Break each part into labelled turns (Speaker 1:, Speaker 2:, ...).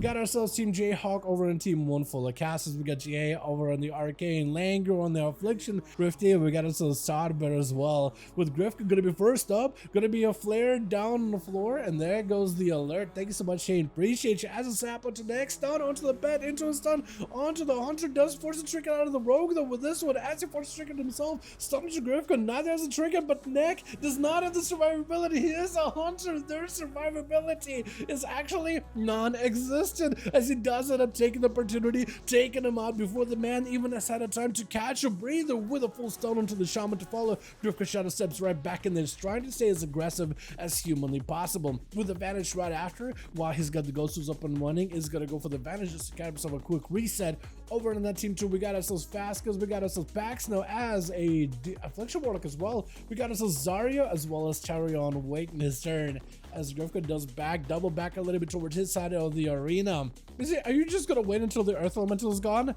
Speaker 1: Got ourselves Team Jayhawk over on Team 1 full of casters. We got GA over on the Arcane, Langer on the Affliction, Grifty, and we got ourselves Sodbear as well. With Grifka gonna be first up, gonna be a flare down on the floor, and there goes the alert. Thank you so much, Shane. Appreciate you. As a sapper to next stun, onto the bed, into a stun, onto the Hunter. Does force a trinket out of the Rogue though with this one, as he forces a trinket himself. Stuns to Grifka, neither has a trinket, but Neck does not have the survivability. He is a Hunter. Their survivability is actually non-existent, as he does end up taking the opportunity, taking him out before the man even has had a time to catch a breather with a full stun onto the Shaman to follow. Grifka Shadow steps right back in there, trying to stay as aggressive as humanly possible. With the Vanish right after, while he's got the Ghost who's up and running, is gonna go for the Vanish just to get himself a quick reset. Over on that team too, we got ourselves Fascas, we got ourselves Pax now as a Affliction Warlock as well. We got ourselves Zarya as well as Charion waiting his turn, as Grifka does double back a little bit towards his side of the arena. Are you just gonna wait until the Earth Elemental is gone?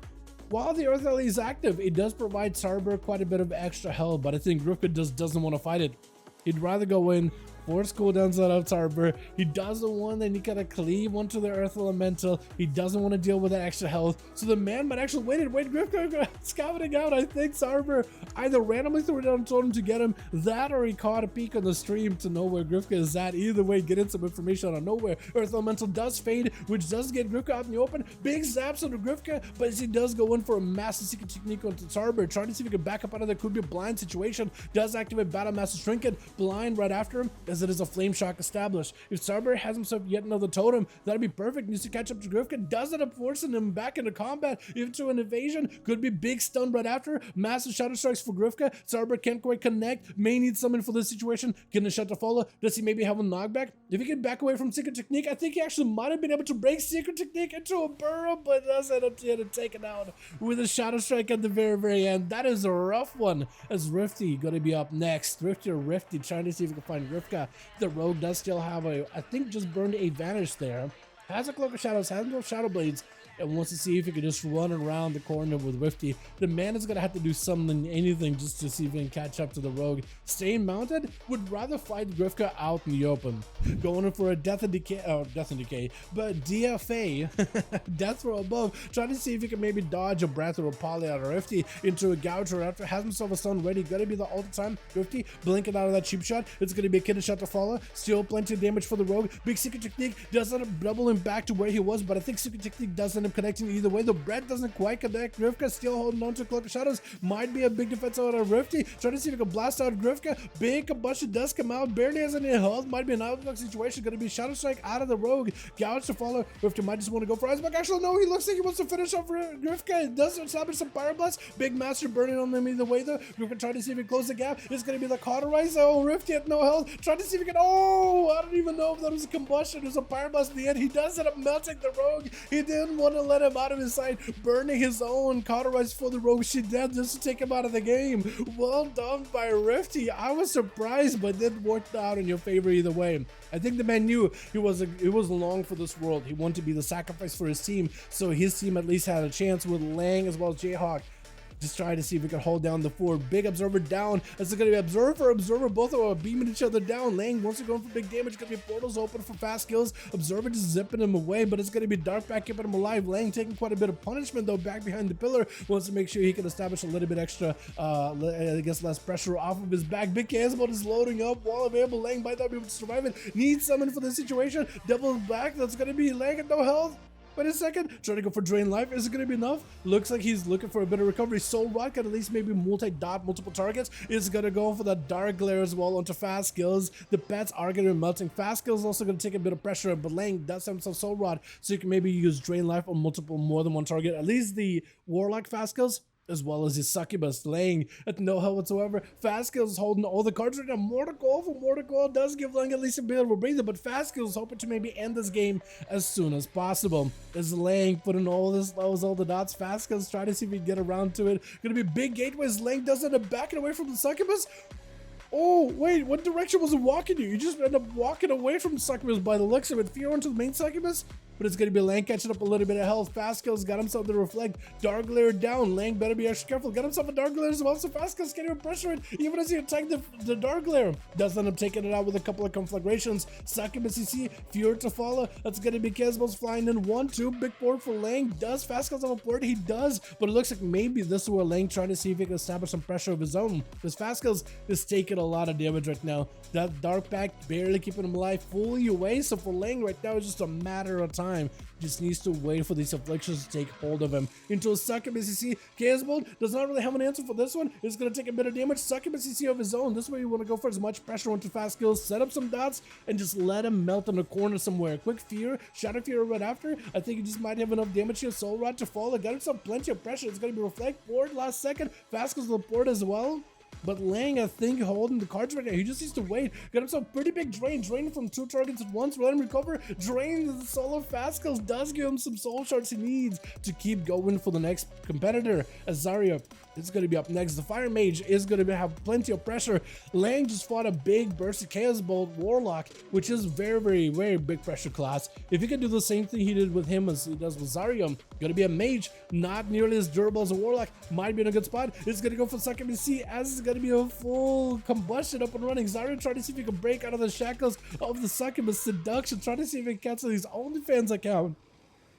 Speaker 1: While the Earth Elemental is active, it does provide Sarber quite a bit of extra health, but I think Grifka just doesn't want to fight it. He'd rather go in, force cooldowns out of Tarber. He doesn't want any kind of cleave onto the Earth Elemental. He doesn't want to deal with that extra health. So the man might actually wait, Grifka scouting out. I think Tarber either randomly threw it down and told him to get him, that or he caught a peek on the stream to know where Grifka is at. Either way, getting some information out of nowhere. Earth Elemental does fade, which does get Grifka out in the open. Big zaps onto Grifka, but as he does go in for a massive secret technique onto Tarber, trying to see if he can back up out of there. Could be a blind situation. Does activate Battle Master Trinket, blind right after him, as it is a Flame Shock established. If Sarber has himself yet another totem, that'd be perfect. Needs to catch up to Grifka. Does end up forcing him back into combat into an evasion. Could be big stun right after. Massive Shadow Strikes for Grifka. Sarber can't quite connect. May need summon for this situation. Can the shut to follow? Does he maybe have a knockback? If he can back away from Secret Technique, I think he actually might have been able to break Secret Technique into a burrow, but does end up getting taken out with a Shadow Strike at the very end. That is a rough one, as Rifty gonna be up next. Rifty trying to see if he can find Grifka. The Rogue does still have I think just burned a Vanish there. Has a Cloak of Shadows, has no Shadow Blades, and wants to see if he can just run around the corner with Rifty. The man is going to have to do something, anything, just to see if he can catch up to the Rogue. Staying mounted, would rather fight Grifka out in the open. Going in for a Death and Decay, but DFA, Death Throw above, trying to see if he can maybe dodge a Breath or a Poly out of Rifty into a Gouger after, has himself a stun ready. Gonna be the all the time. Rifty blinking out of that cheap shot. It's gonna be a kidder shot to follow. Still plenty of damage for the Rogue. Big Secret Technique does end up doubling back to where he was, but I think Secret Technique does end up connecting either way. The bread doesn't quite connect. Grifka still holding on to Cloak of Shadows. Might be a big defense out of Rifty. Trying to see if he can blast out Grifka. Big combustion does come out. Barely has any health. Might be an outlook situation. Gonna be Shadow Strike out of the Rogue. Gouge to follow. Rifty might just want to go for Iceberg. Actually, no, he looks like he wants to finish off Grifka. It does establish some Fire Blast. Big Master burning on them either way though. Grifka trying to see if he can close the gap. It's gonna be the Cauterize. Oh, Rifty had no health. Trying to see if he can. Oh, I don't even know if that was a combustion. It was a Fire Blast in the end. He does end up melting the Rogue. He didn't want to let him out of his sight, burning his own Cauterize for the Rogue. She did just to take him out of the game. Well done by Rifty. I was surprised, but it worked out in your favor either way. I think the man knew he was long for this world. He wanted to be the sacrifice for his team, so his team at least had a chance with Lang as well as Jayhawk. Just trying to see if we can hold down the fort. Big Observer down. This is going to be Observer. Both are beaming each other down. Lang wants to go in for big damage. Going to be portals open for fast kills. Observer just zipping him away, but it's going to be Darkback keeping him alive. Lang taking quite a bit of punishment though back behind the pillar. Wants to make sure he can establish a little bit extra, I guess less pressure off of his back. Big Casbolt is loading up. Wall available. Lang might not be able to survive it. Needs summon for this situation. Double back. That's going to be Lang at no health. Wait a second, trying to go for Drain Life. Is it going to be enough? Looks like he's looking for a bit of recovery. Soul Rod can at least maybe multi-dot multiple targets. Is going to go for that Dark Glare as well onto Fast Skills. The pets are going to be melting. Fast Skills also going to take a bit of pressure, but Lang does have some Soul Rod, so you can maybe use Drain Life on more than one target. At least the Warlock Fast Skills, as well as his Succubus laying at no health whatsoever. Fast Skills holding all the cards right now. Mortal does give Lang at least a bit of a breather, but Fast Skills hoping to maybe end this game as soon as possible. As Lang putting all the dots, Fast Skills trying to see if he can get around to it. Gonna be big gateways. Lang does end up backing away from the Succubus. Oh, wait, what direction was it walking you? You just end up walking away from Succubus by the looks of it. Fear onto the main Succubus, but it's going to be Lang catching up a little bit of health. Fastskills got himself to reflect. Dark Glare down. Lang better be extra careful. Got himself a Dark Glare as well, so Fastskills can't even pressure it, even as he attacked the Dark Glare. Does end up taking it out with a couple of conflagrations. Succubus, you see, Fear to follow. That's going to be Kesbos flying in 1-2. Big board for Lang. Does Fastskills have a board? He does, but it looks like maybe this is where Lang trying to see if he can establish some pressure of his own. Because Fastskills is taking a lot of damage right now. That Dark Pact barely keeping him alive, fully away. So for Lang right now, it's just a matter of time. Just needs to wait for these afflictions to take hold of him. Into a Succubus, you see, Chaos Bolt does not really have an answer for this one. It's going to take a bit of damage. Succubus, you see, of his own. This way you want to go for as much pressure onto Fastskills, set up some dots, and just let him melt in the corner somewhere. Quick Fear, Shadow Fear right after. I think he just might have enough damage here. Soul Rod to follow. Got himself plenty of pressure. It's going to be Reflect board last second. Fastskills will board as well. But Lang, I think, holding the cards right now. He just needs to wait. Got himself pretty big drain. Drain from 2 targets at once. Let him recover. Drain the soul of Fastskills does give him some soul shards he needs to keep going for the next competitor. As Zarya is going to be up next. The Fire Mage is going to have plenty of pressure. Lang just fought a big burst of Chaos Bolt Warlock, which is very big pressure class. If he can do the same thing he did with him as he does with Zarya, going to be a mage, not nearly as durable as a Warlock, might be in a good spot. It's going to go for Succubus C as it's going to be a full combustion up and running. Zarya trying to see if he can break out of the shackles of the Succubus Seduction, trying to see if he can cancel his OnlyFans account.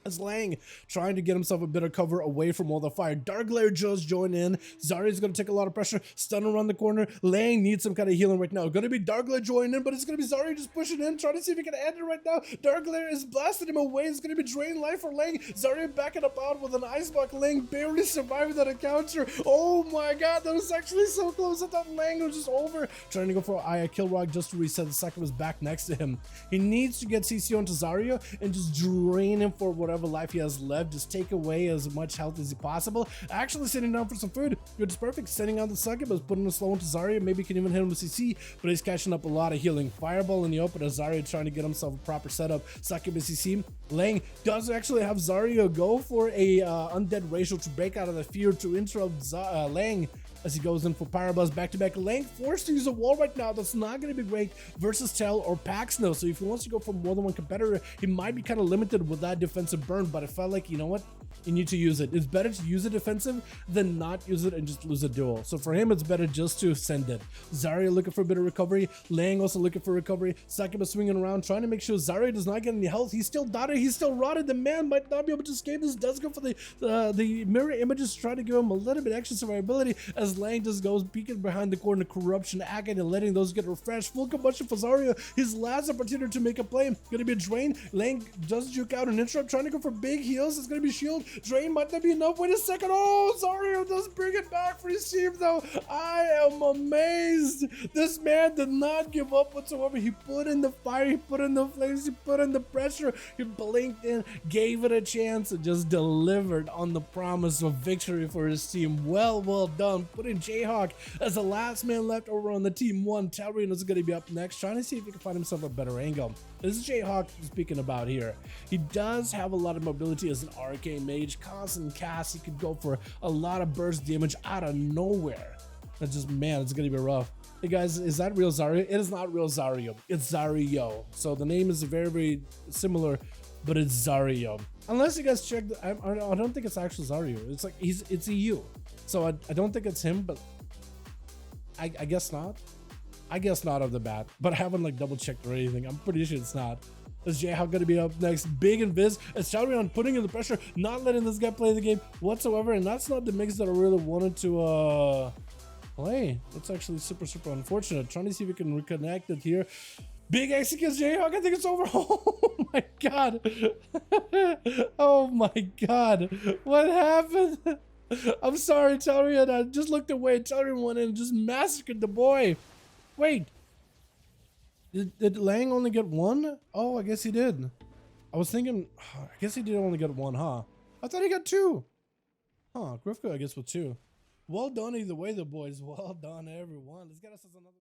Speaker 1: As Lang trying to get himself a bit of cover away from all the fire. Dark Glare just joined in. Zarya's going to take a lot of pressure. Stun around the corner. Lang needs some kind of healing right now. Going to be Dark Glare joining in, but it's going to be Zarya just pushing in, trying to see if he can end it right now. Dark Glare is blasting him away. It's going to be drain life for Lang. Zarya backing up out with an Ice Block. Lang barely surviving that encounter. Oh my god, that was actually so close. I thought Lang was just over. Trying to go for a Kill Rock just to reset. The second was back next to him. He needs to get CC onto Zarya and just drain him for whatever life he has left. Just take away as much health as possible. Actually sitting down for some food, which is perfect. Sending out the Succubus, putting a slow into Zarya. Maybe can even hit him with CC, but he's catching up a lot of healing. Fireball in the open as Zarya trying to get himself a proper setup. Succubus CC. Lang does actually have Zarya go for a undead ratio to break out of the fear to interrupt Lang as he goes in for Pyroblast back-to-back. Lang forced to use a wall right now. That's not going to be great versus Tell or Paxno. So if he wants to go for more than one competitor, he might be kind of limited with that defensive burn. But I felt like, you know what? You need to use it. It's better to use it defensive than not use it and just lose a duel. So for him, it's better just to send it. Zarya looking for a bit of recovery. Lang also looking for recovery. Succubus swinging around, trying to make sure Zarya does not get any health. He's still dotted. He's still rotted. The man might not be able to escape. This does go for the mirror images, trying to give him a little bit extra survivability as Lang just goes peeking behind the corner. Corruption, Agate, and letting those get refreshed. Full combustion for Zarya. His last opportunity to make a play. Gonna be a drain. Lang does juke out and interrupt, trying to go for big heals. It's gonna be shield. Drain might not be enough. Wait a second. Oh, Zarya does bring it back for his team though. I am amazed. This man did not give up whatsoever. He put in the fire. He put in the flames. He put in the pressure. He blinked in, gave it a chance, and just delivered on the promise of victory for his team. Well done. Putting Jayhawk as the last man left over on the team one. Dalaran is going to be up next, trying to see if he can find himself a better angle. This is Jayhawk speaking about here. He does have a lot of mobility as an arcane mage. Constant cast. He could go for a lot of burst damage out of nowhere. That's just, man, it's going to be rough. Hey guys, is that real Zarya? It is not real Zarya. It's Zaryo. So the name is very similar, but it's Zaryo. Unless you guys checked, I don't think it's actually Zaryo. It's like it's EU. So I don't think it's him, but I guess not. I guess not off the bat, but I haven't like double checked or anything. I'm pretty sure it's not. Is Jayhawk going to be up next? Big Invis as Dalaran putting in the pressure, not letting this guy play the game whatsoever, and that's not the mix that I really wanted to play. That's actually super unfortunate. Trying to see if we can reconnect it here. Big executes Jayhawk. I think it's over. Oh my god. Oh my god. What happened? I'm sorry, Dalaran. I just looked away. Dalaran went in and just massacred the boy. Wait. Did Lang only get one? Oh, I guess he did. I was thinking, I guess he did only get one, huh? I thought he got two. Huh, Grifka, I guess, with two. Well done either way, the boys. Well done, everyone. Let's get us another.